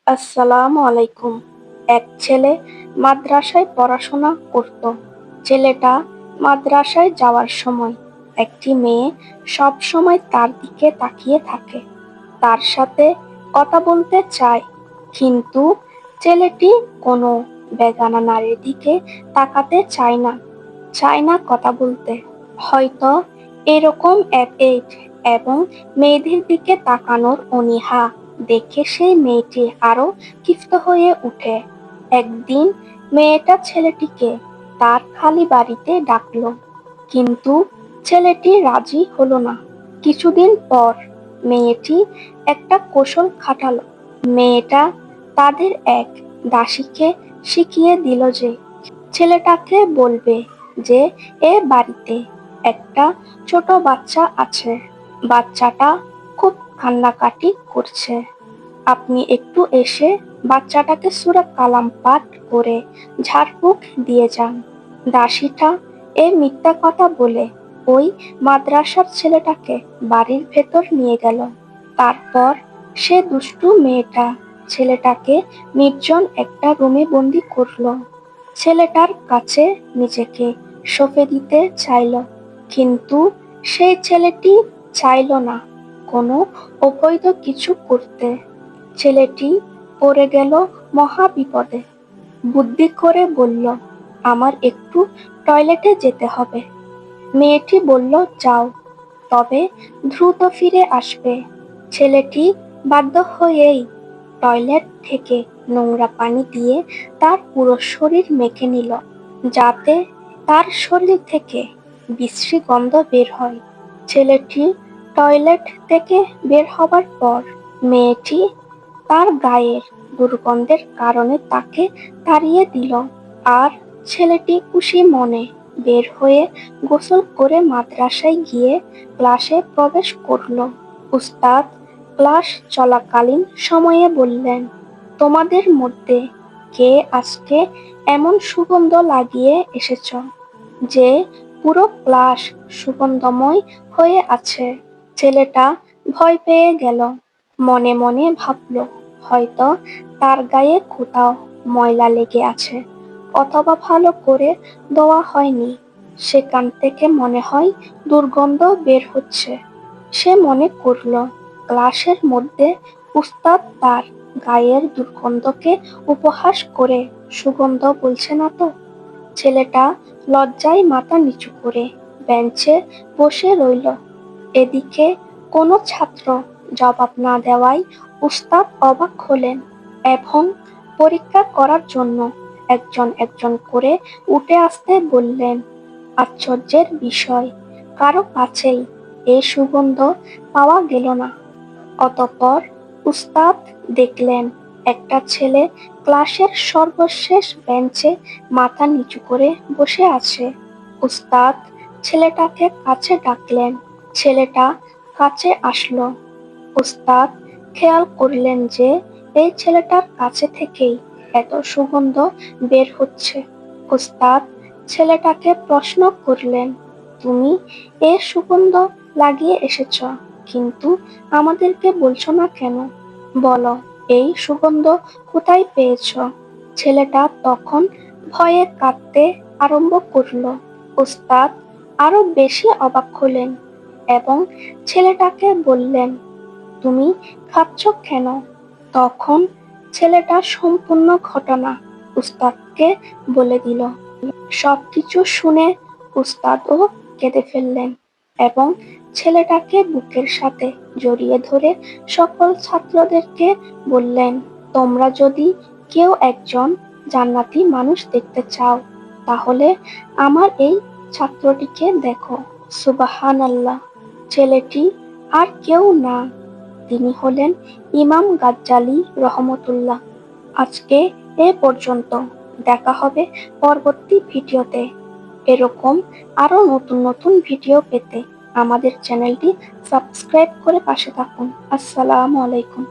আসসালামু আলাইকুম। এক ছেলে মাদ্রাসায় পড়াশোনা করত। ছেলেটা মাদ্রাসায় যাওয়ার সময় একটি মেয়ে সব সময় তার দিকে তাকিয়ে থাকে, তার সাথে কথা বলতে চায়, কিন্তু ছেলেটি কোনো বেগানা নারীর দিকে তাকাতে চায় না কথা বলতে। হয়তো এরকম এবং মেয়েদের দিকে তাকানোর অনীহা দেখে সেই মেয়েটি আরো ক্ষিপ্ত হয়ে ওঠে। একদিন মেয়েটা ছেলেটিকে তার খালি বাড়িতে ডাকলো, কিন্তু ছেলেটি রাজি হলো না। কিছুদিন পর মেয়েটি একটা কৌশল খাটালো। মেয়েটা তাদের এক দাসীকে শিখিয়ে দিল যে ছেলেটাকে বলবে যে এ বাড়িতে একটা ছোট বাচ্চা আছে, বাচ্চাটা খুব কান্নাকাটি করছে, আপনি একটু এসে বাচ্চাটাকে সূরা কালাম পাঠ করে ঝাড়ফুঁক দিয়ে যান। দাসীটা মিথ্যা কথা বলে ওই মাদ্রাসার ছেলেটাকে বাড়ির ভেতর নিয়ে গেল। তারপর সে দুষ্টু মেয়েটা ছেলেটাকে নির্জন একটা রুমে বন্দি করলো। ছেলেটার কাছে নিজেকে সঁপে দিতে চাইল, কিন্তু সেই ছেলেটি চাইল না কোনো অবৈধ কিছু করতে। ছেলেটি পড়ে গেল মহা বিপদে। বুদ্ধি করে বলল, আমার একটু টয়লেটে যেতে হবে। মেয়েটি বলল, যাও, তবে দ্রুত ফিরে আসবে। ছেলেটি বাধ্য হয়েই টয়লেট থেকে নোংরা পানি দিয়ে তার পুরো শরীর মেখে নিল, যাতে তার শরীর থেকে বিশ্রী গন্ধ বের হয়। ছেলেটি টয়লেট থেকে বের হবার পর মেয়েটি তার গায়ের দুর্গন্ধের কারণে তাকে তাড়িয়ে দিল, আর ছেলেটি খুশি মনে বের হয়ে গোসল করে মাদ্রাসায় গিয়ে ক্লাসে প্রবেশ করলো। উস্তাদ ক্লাস চলাকালীন সময়ে বললেন, তোমাদের মধ্যে কে আজকে এমন সুগন্ধ লাগিয়ে এসেছ যে পুরো ক্লাস সুগন্ধময় হয়ে আছে? ছেলেটা ভয় পেয়ে গেল। মনে মনে ভাবল, হয়তো তার গায়ে কোথাও ময়লা লেগে আছে, অথবা ভালো করে ধোয়া হয়নি, সেখান থেকে মনে হয় দুর্গন্ধ বের হচ্ছে। সে মনে করল, ক্লাসের মধ্যে উস্তাদ তার গায়ের দুর্গন্ধকে উপহাস করে সুগন্ধ বলছে না তো। ছেলেটা লজ্জায় মাথা নিচু করে বেঞ্চে বসে রইল। এদিকে কোনো ছাত্র জবাব না দেওয়ায় উস্তাদ অবাক হলেন এবং পরীক্ষা করার জন্য একজন একজন করে উঠে আসতে বললেন। আশ্চর্যের বিষয়, কারো কাছেই এই সুগন্ধ পাওয়া গেল না। অতঃপর উস্তাদ দেখলেন একটা ছেলে ক্লাসের সর্বশেষ বেঞ্চে মাথা নিচু করে বসে আছে। উস্তাদ ছেলেটাকে কাছে ডাকলেন। ছেলেটা কাছে আসলো। উস্তাদ খেয়াল করলেন যে এই ছেলেটার কাছে থেকেই এত সুগন্ধ বের হচ্ছে। উস্তাদ ছেলেটাকে প্রশ্ন করলেন, তুমি এ সুগন্ধ লাগিয়ে এসেছ, কিন্তু আমাদেরকে বলছো না কেন? বলো, এই সুগন্ধ কোথায় পেয়েছ? ছেলেটা তখন ভয়ে কাঁদতে আরম্ভ করলো। উস্তাদ আরো বেশি অবাক হলেন এবং ছেলেটাকে বললেন, তুমি কাঁদছ কেন? তখন ছেলেটা সম্পূর্ণ ঘটনা উস্তাদকে বলে দিল। সবকিছু শুনে উস্তাদও কেঁদে ফেললেন এবং ছেলেটাকে বুকের সাথে জড়িয়ে ধরে সকল ছাত্রদেরকে বললেন, তোমরা যদি কেউ একজন জান্নাতি মানুষ দেখতে চাও, তাহলে আমার এই ছাত্রটিকে দেখো। সুবহানাল্লাহ। ছেলেটি আর কেউ না, তিনি হলেন ইমাম গাজ্জালী রহমতুল্লাহ। আজকে এ পর্যন্ত, দেখা হবে পরবর্তী ভিডিওতে। এরকম আরো নতুন নতুন ভিডিও পেতে আমাদের চ্যানেলটি সাবস্ক্রাইব করে পাশে থাকুন। আসসালামু আলাইকুম।